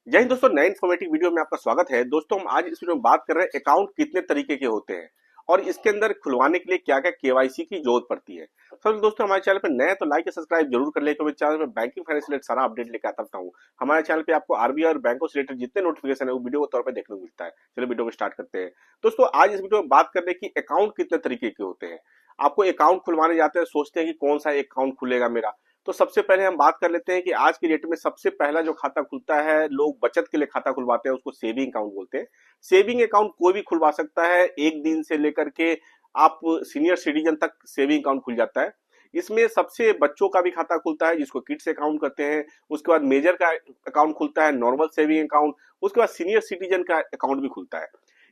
जय हिंद दोस्तों, नए इन्फॉर्मेटिव वीडियो में आपका स्वागत है। दोस्तों, हम आज इस वीडियो में बात कर रहे हैं अकाउंट कितने तरीके के होते हैं और इसके अंदर खुलवाने के लिए क्या क्या केवाईसी की जरूरत पड़ती है। सबसे दोस्तों, हमारे चैनल पर नए हैं तो लाइक और सब्सक्राइब जरूर कर ले, क्योंकि चैनल में बैंकिंग फाइनेंस रिलेटेड सारा अपडेट लेकर आता रहता हूँ। हमारे चैनल पे आपको आरबीआई और बैंकों से रिलेटेड जितने नोटिफिकेशन है वो वीडियो के तौर पर देखने को मिलता है। चलिए वीडियो को स्टार्ट करते हैं। दोस्तों, आज इस वीडियो में बात करने की अकाउंट कितने तरीके के होते हैं। आपको अकाउंट खुलवाने जाते हैं, सोचते हैं कि कौन सा अकाउंट खुलेगा मेरा। तो सबसे पहले हम बात कर लेते हैं कि आज की डेट में सबसे पहला जो खाता खुलता है, लोग बचत के लिए खाता खुलवाते हैं, उसको सेविंग अकाउंट बोलते हैं। सेविंग अकाउंट कोई भी खुलवा सकता है, एक दिन से लेकर के आप सीनियर सिटीजन तक सेविंग अकाउंट खुल जाता है। इसमें सबसे बच्चों का भी खाता खुलता है जिसको किड्स अकाउंट कहते हैं। उसके बाद मेजर का अकाउंट खुलता है, नॉर्मल सेविंग अकाउंट। उसके बाद सीनियर सिटीजन का अकाउंट भी खुलता है।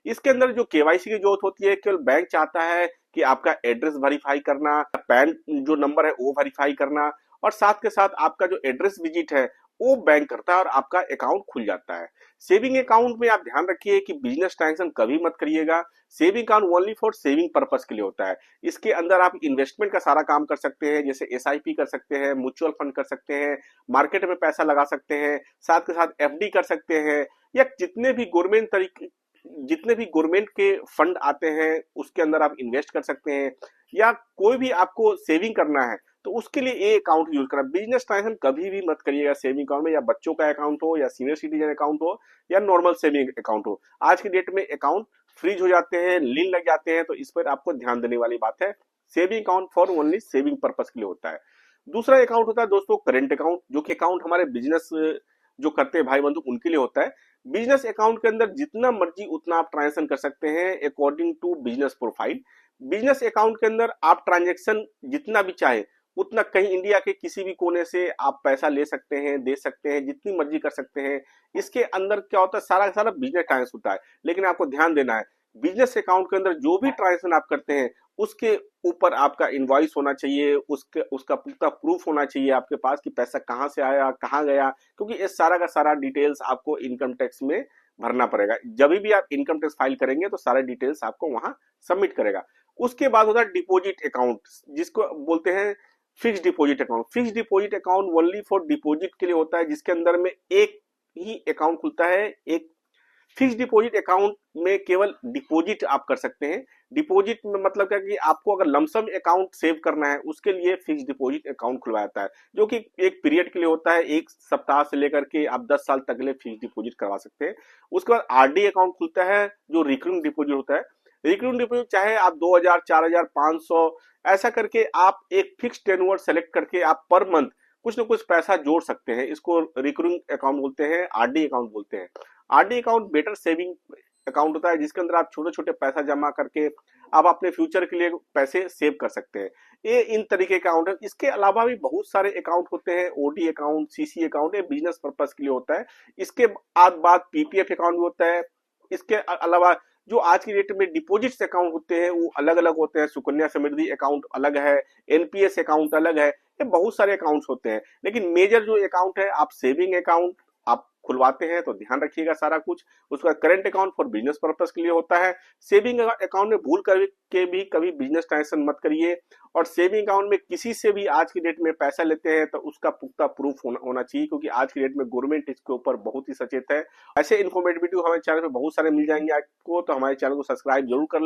इसके अंदर जो केवाईसी की जरूरत होती है, केवल बैंक चाहता है कि आपका एड्रेस वेरीफाई करना, पैन जो नंबर है वो वेरीफाई करना, और साथ के साथ आपका जो एड्रेस विजिट है वो बैंक करता है और आपका अकाउंट खुल जाता है। सेविंग अकाउंट में आप ध्यान रखिए कि बिजनेस ट्रांजेक्शन कभी मत करिएगा। Saving account only for saving purpose के लिए होता है। इसके अंदर आप इन्वेस्टमेंट का सारा काम कर सकते हैं, जैसे एसआईपी कर सकते हैं, म्यूचुअल फंड कर सकते हैं, मार्केट में पैसा लगा सकते हैं, साथ के साथ एफडी कर सकते हैं, या जितने भी गवर्नमेंट के फंड आते हैं उसके अंदर आप इन्वेस्ट कर सकते हैं, या कोई भी आपको सेविंग करना है तो उसके लिए ये अकाउंट यूज करना। बिजनेस ट्रांजेक्शन कभी भी मत करिएगा सेविंग अकाउंट में, या बच्चों का अकाउंट हो, या सीनियर सिटीजन अकाउंट हो, या नॉर्मल सेविंग अकाउंट हो। आज की डेट में अकाउंट फ्रीज हो जाते हैं, लीन लग जाते हैं, तो इस पर आपको ध्यान देने वाली बात है। Saving account for only saving purpose के लिए होता है। दूसरा अकाउंट होता है दोस्तों करेंट अकाउंट, जो कि अकाउंट हमारे बिजनेस जो करते हैं भाई बंधु उनके लिए होता है। बिजनेस अकाउंट के अंदर जितना मर्जी उतना आप ट्रांजेक्शन कर सकते हैं according to business profile. Business account के अंदर आप ट्रांजेक्शन जितना भी चाहे उतना कहीं इंडिया के किसी भी कोने से आप पैसा ले सकते हैं, दे सकते हैं, जितनी मर्जी कर सकते हैं। इसके अंदर क्या होता है, सारा का सारा बिजनेस ट्रांजेक्शन होता है। लेकिन आपको ध्यान देना है, बिजनेस अकाउंट के अंदर जो भी ट्रांजेक्शन आप करते हैं उसके ऊपर आपका इनवॉइस होना चाहिए, उसका पूरा प्रूफ होना चाहिए आपके पास कि पैसा कहाँ से आया, कहाँ गया, क्योंकि ये सारा का सारा डिटेल्स आपको इनकम टैक्स में भरना पड़ेगा। जब भी आप इनकम टैक्स फाइल करेंगे तो सारे डिटेल्स आपको वहां सबमिट करेगा। उसके बाद होता है डिपॉजिट अकाउंट, जिसको बोलते हैं fix deposit account. Fix deposit account only for deposit के लिए होता है, जिसके अंदर में एक ही अकाउंट खुलता है। एक फिक्स डिपॉजिट अकाउंट में केवल डिपॉजिट आप कर सकते हैं। डिपॉजिट में मतलब क्या कि आपको अगर लमसम अकाउंट सेव करना है उसके लिए फिक्स डिपॉजिट अकाउंट खुलवाया जाता है, जो कि एक पीरियड के लिए होता है, एक सप्ताह से लेकर के आप 10 साल तक के लिए फिक्स डिपॉजिट करवा सकते हैं। उसके बाद आरडी अकाउंट खुलता है, जो रिकरिंग डिपॉजिट होता है। रिकरिंग डिपॉजिट चाहे आप 2000, 4000, 500 ऐसा करके आप एक फिक्स टेन्योर सेलेक्ट करके आप पर मंथ कुछ ना कुछ पैसा जोड़ सकते हैं। इसको रिकरिंग अकाउंट बोलते हैं, आरडी अकाउंट बोलते हैं। RD account better saving account होता है, जिसके अंदर आप छोटे छोटे पैसा जमा करके आप अपने फ्यूचर के लिए पैसे सेव कर सकते हैं। ये इन तरीके के अकाउंट है। इसके अलावा भी बहुत सारे अकाउंट होते हैं, ओडी अकाउंट, सीसी अकाउंट, ये बिजनेस पर्पस के लिए होता है। इसके बाद पीपीएफ अकाउंट भी होता है। इसके अलावा जो आज की डेट में डिपॉजिट्स अकाउंट होते हैं वो अलग अलग होते हैं। सुकन्या समृद्धि अकाउंट अलग है, एनपीएस अकाउंट अलग है, ये बहुत सारे अकाउंट्स होते हैं। लेकिन मेजर जो अकाउंट है, आप सेविंग अकाउंट आप खुलवाते हैं तो ध्यान रखिएगा सारा कुछ। उसका current account for business purpose के लिए होता है। सेविंग अकाउंट में भूल करके भी कभी बिजनेस ट्रांजेक्शन मत करिए। और सेविंग अकाउंट में किसी से भी आज की डेट में पैसा लेते हैं तो उसका पुख्ता प्रूफ होना चाहिए, क्योंकि आज की डेट में गवर्नमेंट इसके ऊपर बहुत ही सचेत है। ऐसे इन्फॉर्मेटिव वीडियो हमारे चैनल पे बहुत सारे मिल जाएंगे आपको, तो हमारे चैनल को सब्सक्राइब जरूर कर